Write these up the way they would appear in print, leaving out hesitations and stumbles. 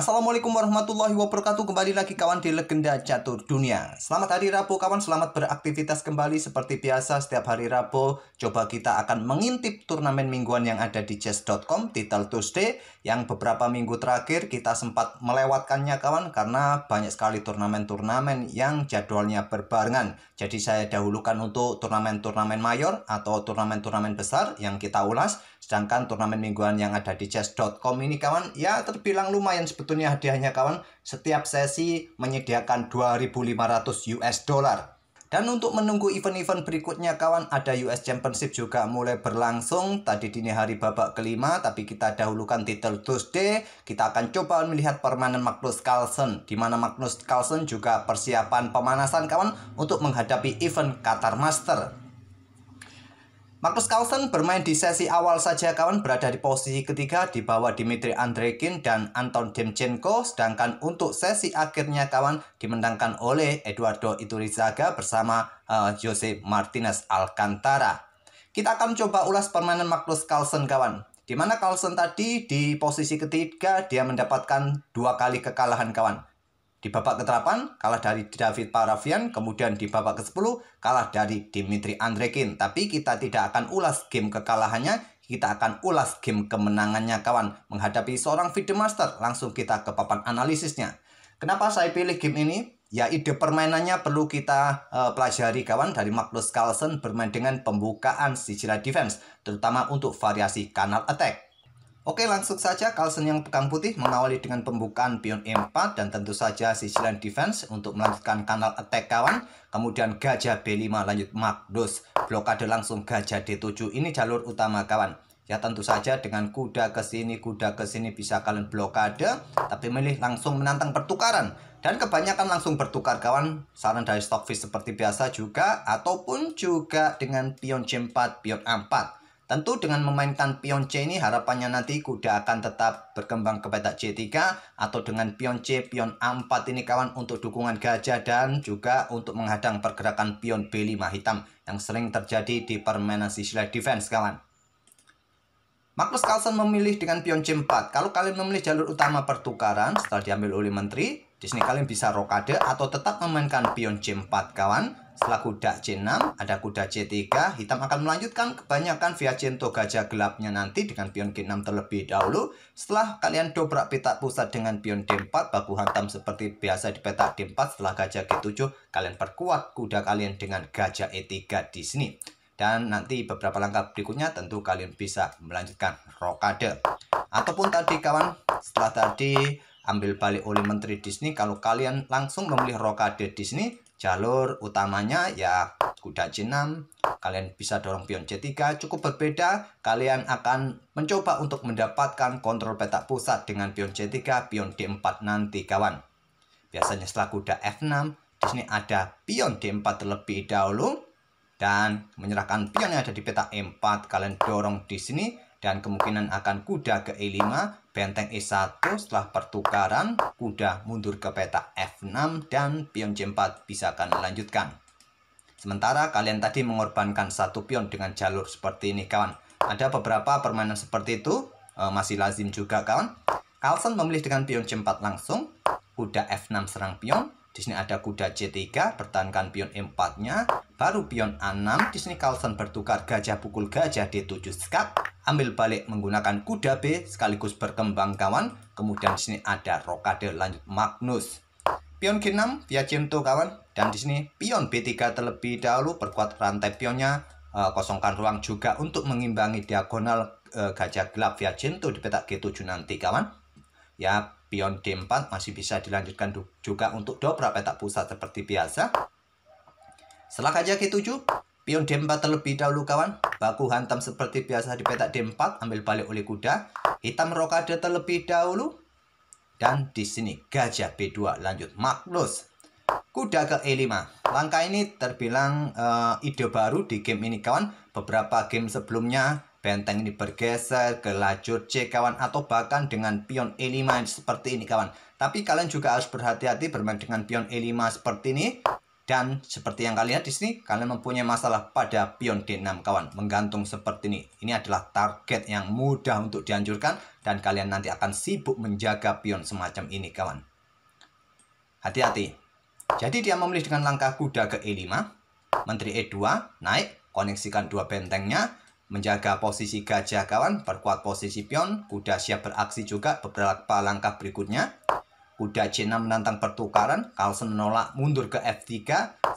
Assalamualaikum warahmatullahi wabarakatuh. Kembali lagi kawan di Legenda Catur Dunia. Selamat hari Rabu kawan, selamat beraktivitas kembali. Seperti biasa setiap hari Rabu coba kita akan mengintip turnamen mingguan yang ada di chess.com Title Tuesday. Yang beberapa minggu terakhir kita sempat melewatkannya kawan, karena banyak sekali turnamen-turnamen yang jadwalnya berbarengan. Jadi saya dahulukan untuk turnamen-turnamen mayor atau turnamen-turnamen besar yang kita ulas. Sedangkan turnamen mingguan yang ada di chess.com ini kawan, ya terbilang lumayan sebetulnya hadiahnya kawan. Setiap sesi menyediakan 2.500 US dollar. Dan untuk menunggu event-event berikutnya kawan, ada US Championship juga mulai berlangsung tadi dini hari babak kelima, tapi kita dahulukan Title Tuesday. Kita akan coba melihat permainan Magnus Carlsen, di mana Magnus Carlsen juga persiapan pemanasan kawan untuk menghadapi event Qatar Master. Magnus Carlsen bermain di sesi awal saja kawan, berada di posisi ketiga di bawah Dmitry Andreikin dan Anton Demchenko. Sedangkan untuk sesi akhirnya kawan dimenangkan oleh Eduardo Iturrizaga bersama Jose Martinez Alcantara. Kita akan coba ulas permainan Magnus Carlsen kawan, di mana Carlsen tadi di posisi ketiga dia mendapatkan 2 kali kekalahan kawan. Di babak ke-8 kalah dari David Parafian, kemudian di babak ke-10 kalah dari Dmitry Andreikin. Tapi kita tidak akan ulas game kekalahannya, kita akan ulas game kemenangannya kawan. Menghadapi seorang FIDE Master, langsung kita ke papan analisisnya. Kenapa saya pilih game ini? Ya ide permainannya perlu kita pelajari kawan. Dari Magnus Carlsen bermain dengan pembukaan sisilah defense, terutama untuk variasi kanal attack. Oke, langsung saja Carlsen yang pegang putih mengawali dengan pembukaan pion E4 dan tentu saja sisilan defense untuk melanjutkan kanal attack kawan. Kemudian gajah B5 lanjut Magnus, blokade langsung gajah D7, ini jalur utama kawan. Ya tentu saja dengan kuda ke sini bisa kalian blokade, tapi milih langsung menantang pertukaran. Dan kebanyakan langsung bertukar kawan, saran dari Stockfish seperti biasa juga, ataupun juga dengan pion C4, pion A4. Tentu dengan memainkan pion C ini harapannya nanti kuda akan tetap berkembang ke petak C3, atau dengan pion C, pion A4 ini kawan untuk dukungan gajah dan juga untuk menghadang pergerakan pion B5 hitam yang sering terjadi di permainan sisilah defense kawan. Magnus Carlsen memilih dengan pion C4. Kalau kalian memilih jalur utama pertukaran setelah diambil oleh menteri, di sini kalian bisa rokade atau tetap memainkan pion C4 kawan. Setelah kuda C6, ada kuda C3, hitam akan melanjutkan kebanyakan Viajento gajah gelapnya nanti dengan pion G6 terlebih dahulu. Setelah kalian dobrak petak pusat dengan pion D4, baku hantam seperti biasa di petak D4. Setelah gajah G7, kalian perkuat kuda kalian dengan gajah E3 di sini. Dan nanti beberapa langkah berikutnya tentu kalian bisa melanjutkan rokade. Ataupun tadi kawan, setelah tadi ambil balik oleh menteri di sini, kalau kalian langsung memilih rokade di sini, jalur utamanya ya kuda C6, kalian bisa dorong pion C3, cukup berbeda. Kalian akan mencoba untuk mendapatkan kontrol petak pusat dengan pion C3, pion D4 nanti kawan. Biasanya setelah kuda F6, di sini ada pion D4 terlebih dahulu dan menyerahkan pion yang ada di petak E4, kalian dorong di sini dan kemungkinan akan kuda ke E5, benteng E1. Setelah pertukaran, kuda mundur ke petak F6 dan pion C4 bisa kalian lanjutkan. Sementara kalian tadi mengorbankan satu pion dengan jalur seperti ini kawan. Ada beberapa permainan seperti itu, masih lazim juga kawan. Carlsen memilih dengan pion C4 langsung, kuda F6 serang pion. Di sini ada kuda C3, pertahankan pion E4-nya, baru pion A6. Di sini Carlsen bertukar gajah pukul gajah D7 sekat, ambil balik menggunakan kuda B sekaligus berkembang kawan. Kemudian di sini ada rokade lanjut Magnus. Pion G6 Viajento kawan, dan di sini pion B3 terlebih dahulu, perkuat rantai pionnya, kosongkan ruang juga untuk mengimbangi diagonal gajah gelap Viajento di petak G7 nanti kawan. Ya, pion D4 masih bisa dilanjutkan juga untuk dobrak petak pusat seperti biasa. Setelah gajah G7, pion D4 terlebih dahulu kawan. Baku hantam seperti biasa di petak D4, ambil balik oleh kuda. Hitam rokade terlebih dahulu. Dan di sini gajah B2 lanjut Magnus. Kuda ke E5. Langkah ini terbilang ide baru di game ini kawan. Beberapa game sebelumnya benteng ini bergeser ke lajur C kawan, atau bahkan dengan pion E5 seperti ini kawan. Tapi kalian juga harus berhati-hati bermain dengan pion E5 seperti ini. Dan seperti yang kalian lihat di sini, kalian mempunyai masalah pada pion D6 kawan, menggantung seperti ini. Ini adalah target yang mudah untuk dihancurkan dan kalian nanti akan sibuk menjaga pion semacam ini kawan. Hati-hati. Jadi dia memilih dengan langkah kuda ke E5, menteri E2, naik, koneksikan dua bentengnya, menjaga posisi gajah kawan, perkuat posisi pion, kuda siap beraksi juga beberapa langkah berikutnya. Kuda C6 menantang pertukaran, Carlsen menolak mundur ke F3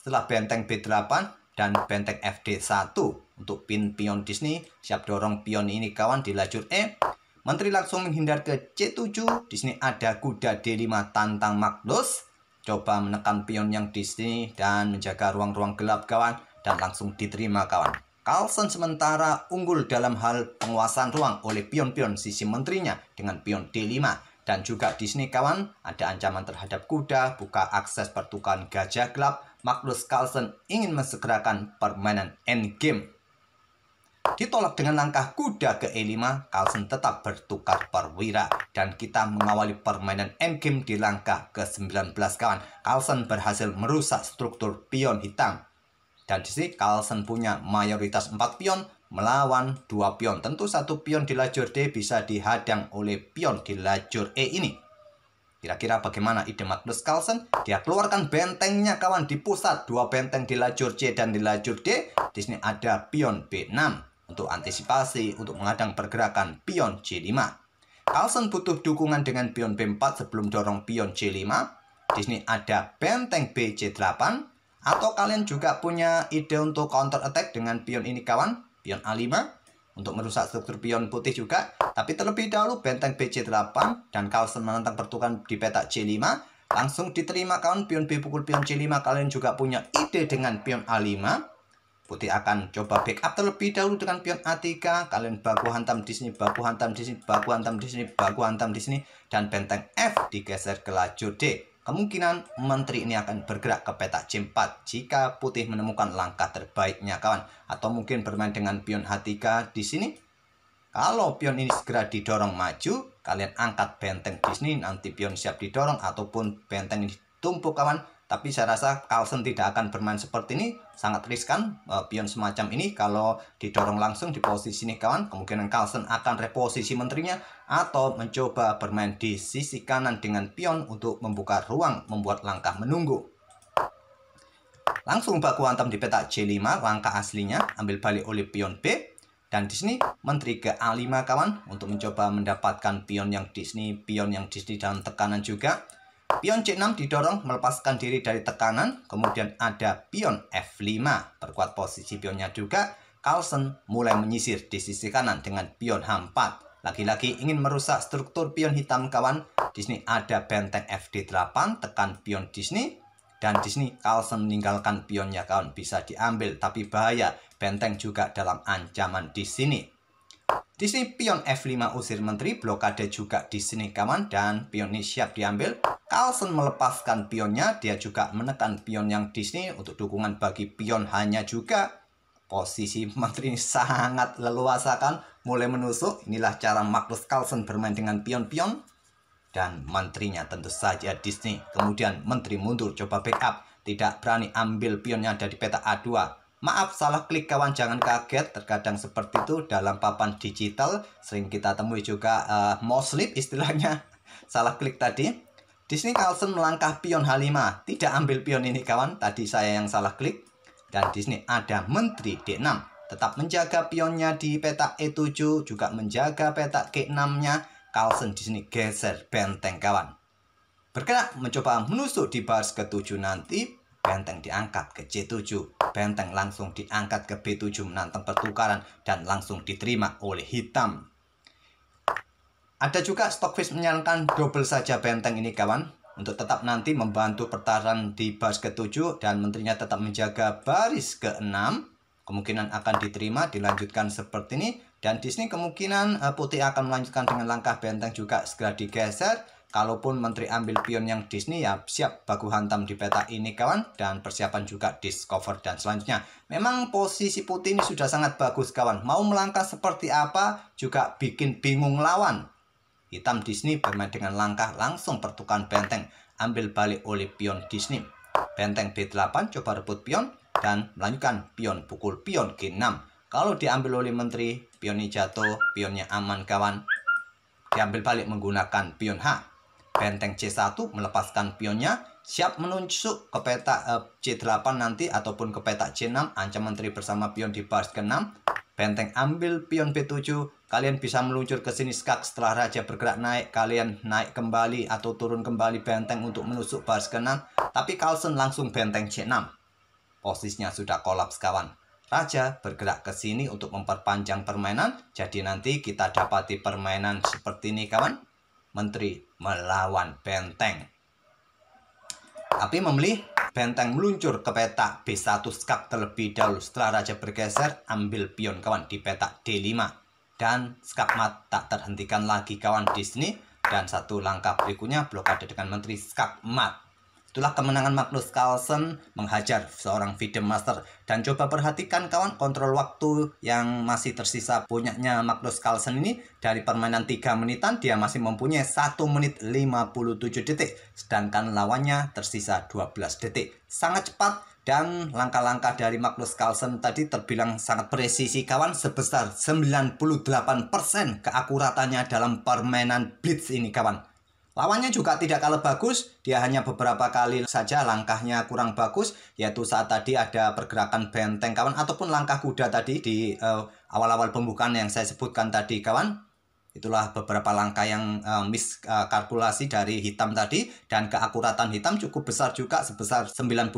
setelah benteng B8 dan benteng FD1 untuk pin pion di sini. Siap dorong pion ini kawan di lajur E. Menteri langsung menghindar ke C7. Di sini ada kuda D5 tantang Magnus. Coba menekan pion yang di sini dan menjaga ruang-ruang gelap kawan dan langsung diterima kawan. Carlsen sementara unggul dalam hal penguasaan ruang oleh pion-pion sisi menterinya dengan pion D5. Dan juga di sini kawan, ada ancaman terhadap kuda, buka akses pertukaran gajah gelap. Magnus Carlsen ingin mensegerakan permainan endgame. Ditolak dengan langkah kuda ke E5, Carlsen tetap bertukar perwira. Dan kita mengawali permainan endgame di langkah ke-19 kawan. Carlsen berhasil merusak struktur pion hitam. Dan di sini Carlsen punya mayoritas 4 pion melawan 2 pion. Tentu satu pion di lajur D bisa dihadang oleh pion di lajur E ini. Kira-kira bagaimana ide Magnus Carlsen? Dia keluarkan bentengnya kawan di pusat. 2 benteng di lajur C dan di lajur D. Di sini ada pion B6 untuk antisipasi untuk menghadang pergerakan pion C5. Carlsen butuh dukungan dengan pion B4 sebelum dorong pion C5. Di sini ada benteng B C8. Atau kalian juga punya ide untuk counter attack dengan pion ini kawan, pion A5 untuk merusak struktur pion putih juga. Tapi terlebih dahulu benteng BC8 dan Carlsen menantang pertukaran di peta C5. Langsung diterima kawan, pion B pukul pion C5. Kalian juga punya ide dengan pion A5. Putih akan coba backup terlebih dahulu dengan pion A3. Kalian baku hantam di sini, baku hantam di sini, baku hantam di sini, baku hantam di sini. Dan benteng F digeser ke lajur D. Kemungkinan menteri ini akan bergerak ke peta C4 jika putih menemukan langkah terbaiknya kawan. Atau mungkin bermain dengan pion H3 di sini. Kalau pion ini segera didorong maju, kalian angkat benteng di sini, nanti pion siap didorong ataupun benteng ini ditumpuk kawan. Tapi saya rasa Carlsen tidak akan bermain seperti ini, sangat riskan pion semacam ini. Kalau didorong langsung di posisi ini kawan, kemungkinan Carlsen akan reposisi menterinya atau mencoba bermain di sisi kanan dengan pion untuk membuka ruang, membuat langkah menunggu. Langsung baku hantam di peta C5, langkah aslinya ambil balik oleh pion B. Dan di sini menteri ke A5 kawan untuk mencoba mendapatkan pion yang di sini, pion yang di sini dalam tekanan juga. Pion C6 didorong melepaskan diri dari tekanan. Kemudian ada pion F5. Perkuat posisi pionnya juga. Carlsen mulai menyisir di sisi kanan dengan pion H4. Lagi-lagi ingin merusak struktur pion hitam kawan. Di sini ada benteng FD8. Tekan pion di sini. Dan di sini Carlsen meninggalkan pionnya kawan. Bisa diambil tapi bahaya. Benteng juga dalam ancaman di sini. Di sini pion F5 usir menteri, blokade juga di sini kawan, dan pion ini siap diambil. Carlsen melepaskan pionnya, dia juga menekan pion yang di sini untuk dukungan bagi pion hanya juga. Posisi menteri ini sangat leluasa kan, mulai menusuk. Inilah cara Magnus Carlsen bermain dengan pion-pion. Dan menterinya tentu saja di sini. Kemudian menteri mundur, coba backup. Tidak berani ambil pion yang ada di peta A2. Maaf, salah klik kawan, jangan kaget. Terkadang seperti itu dalam papan digital. Sering kita temui juga mouse slip istilahnya. Salah klik tadi. Di sini Carlsen melangkah pion H5. Tidak ambil pion ini kawan. Tadi saya yang salah klik. Dan di sini ada menteri D6. Tetap menjaga pionnya di peta E7. Juga menjaga peta G6-nya. Carlsen di sini geser benteng kawan. Bergerak mencoba menusuk di baris ke-7 nanti. Benteng diangkat ke C7. Benteng langsung diangkat ke B7 menantang pertukaran dan langsung diterima oleh hitam. Ada juga Stockfish menyarankan double saja benteng ini kawan, untuk tetap nanti membantu pertahanan di baris ke-7 dan menterinya tetap menjaga baris ke-6. Kemungkinan akan diterima, dilanjutkan seperti ini. Dan di sini kemungkinan putih akan melanjutkan dengan langkah benteng juga segera digeser. Kalaupun menteri ambil pion yang di sini ya siap baku hantam di peta ini kawan. Dan persiapan juga discover dan selanjutnya. Memang posisi putih ini sudah sangat bagus kawan. Mau melangkah seperti apa juga bikin bingung lawan. Hitam di sini bermain dengan langkah langsung pertukaran benteng. Ambil balik oleh pion di sini. Benteng B8 coba rebut pion dan melanjutkan pion pukul pion G6. Kalau diambil oleh menteri, pionnya jatuh, pionnya aman kawan. Diambil balik menggunakan pion H. Benteng C1 melepaskan pionnya, siap menusuk ke petak C8 nanti ataupun ke petak C6. Ancam menteri bersama pion di baris ke-6. Benteng ambil pion B7, kalian bisa meluncur ke sini skak. Setelah raja bergerak naik, kalian naik kembali atau turun kembali benteng untuk menusuk baris ke-6. Tapi Carlsen langsung benteng C6. Posisinya sudah kolaps kawan. Raja bergerak ke sini untuk memperpanjang permainan. Jadi nanti kita dapati permainan seperti ini kawan. Menteri melawan benteng. Tapi memilih benteng meluncur ke petak B1 skak terlebih dahulu. Setelah raja bergeser, ambil pion kawan di petak D5. Dan skak mat tak terhentikan lagi kawan di sini. Dan satu langkah berikutnya blokade dengan menteri skak mat. Itulah kemenangan Magnus Carlsen menghajar seorang FIDE Master. Dan coba perhatikan kawan, kontrol waktu yang masih tersisa punyanya Magnus Carlsen ini. Dari permainan 3 menitan, dia masih mempunyai 1 menit 57 detik. Sedangkan lawannya tersisa 12 detik. Sangat cepat. Dan langkah-langkah dari Magnus Carlsen tadi terbilang sangat presisi kawan. Sebesar 98% keakuratannya dalam permainan blitz ini kawan. Lawannya juga tidak kalah bagus, dia hanya beberapa kali saja langkahnya kurang bagus, yaitu saat tadi ada pergerakan benteng kawan, ataupun langkah kuda tadi di awal-awal pembukaan yang saya sebutkan tadi kawan. Itulah beberapa langkah yang miskalkulasi dari hitam tadi, dan keakuratan hitam cukup besar juga sebesar 92%.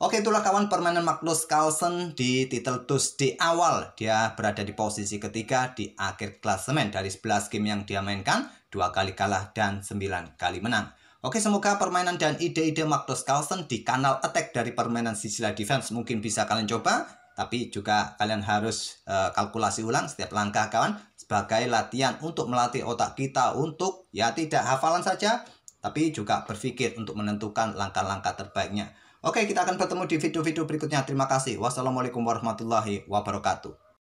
Oke, itulah kawan permainan Magnus Carlsen di title TUS di awal. Dia berada di posisi ketiga di akhir klasemen dari 11 game yang dia mainkan, 2 kali kalah dan 9 kali menang. Oke, semoga permainan dan ide-ide Magnus Carlsen di kanal Attack dari permainan Sicily Defense mungkin bisa kalian coba. Tapi juga kalian harus kalkulasi ulang setiap langkah kawan, sebagai latihan untuk melatih otak kita untuk ya tidak hafalan saja, tapi juga berpikir untuk menentukan langkah-langkah terbaiknya. Oke, kita akan bertemu di video-video berikutnya. Terima kasih. Wassalamualaikum warahmatullahi wabarakatuh.